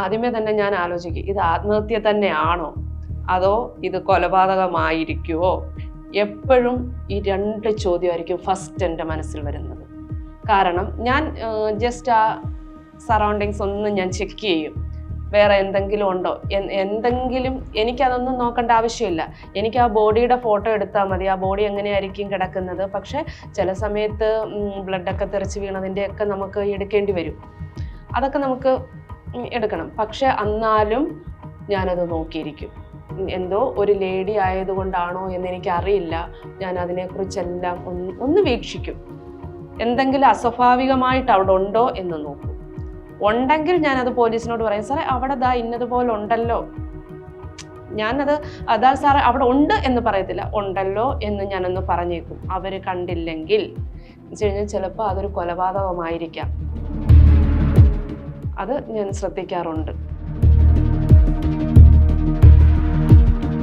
ആദ്യമേ തന്നെ ഞാൻ ആലോചിക്കും, ഇത് ആത്മഹത്യ തന്നെയാണോ അതോ ഇത് കൊലപാതകമായിരിക്കുമോ? എപ്പോഴും ഈ 2 ചോദ്യമായിരിക്കും ഫസ്റ്റ് എൻ്റെ മനസ്സിൽ വരുന്നത്. കാരണം ഞാൻ ജസ്റ്റ് ആ സറൗണ്ടിങ്സ് ഒന്ന് ഞാൻ ചെക്ക് ചെയ്യും, വേറെ എന്തെങ്കിലും ഉണ്ടോ, എന്തെങ്കിലും. എനിക്കതൊന്നും നോക്കേണ്ട ആവശ്യമില്ല. എനിക്ക് ആ ബോഡിയുടെ ഫോട്ടോ എടുത്താൽ മതി, ആ ബോഡി എങ്ങനെയായിരിക്കും കിടക്കുന്നത്. പക്ഷെ ചില സമയത്ത് ബ്ലഡൊക്കെ തെറിച്ച് വീണതിൻ്റെയൊക്കെ നമുക്ക് എടുക്കേണ്ടി വരും, അതൊക്കെ നമുക്ക് എടുക്കണം. പക്ഷെ എന്നാലും ഞാനത് നോക്കിയിരിക്കും. എന്തോ ഒരു ലേഡി ആയതുകൊണ്ടാണോ എന്നെനിക്കറിയില്ല, ഞാൻ അതിനെക്കുറിച്ചെല്ലാം ഒന്ന് വീക്ഷിക്കും. എന്തെങ്കിലും അസ്വാഭാവികമായിട്ട് അവിടെ ഉണ്ടോ എന്ന് നോക്കും. ഉണ്ടെങ്കിൽ ഞാനത് പോലീസിനോട് പറയും, സാറേ അവിടെ ദാ ഇന്നതുപോലെ ഉണ്ടല്ലോ. ഞാനത് അതാ സാറേ അവിടെ ഉണ്ട് എന്ന് പറയത്തില്ല, ഉണ്ടല്ലോ എന്ന് ഞാനൊന്ന് പറഞ്ഞേക്കും. അവർ കണ്ടില്ലെങ്കിൽ വെച്ച് കഴിഞ്ഞാൽ ചിലപ്പോൾ അതൊരു കൊലപാതകമായിരിക്കാം. അത് ഞാൻ ശ്രദ്ധിക്കാറുണ്ട്.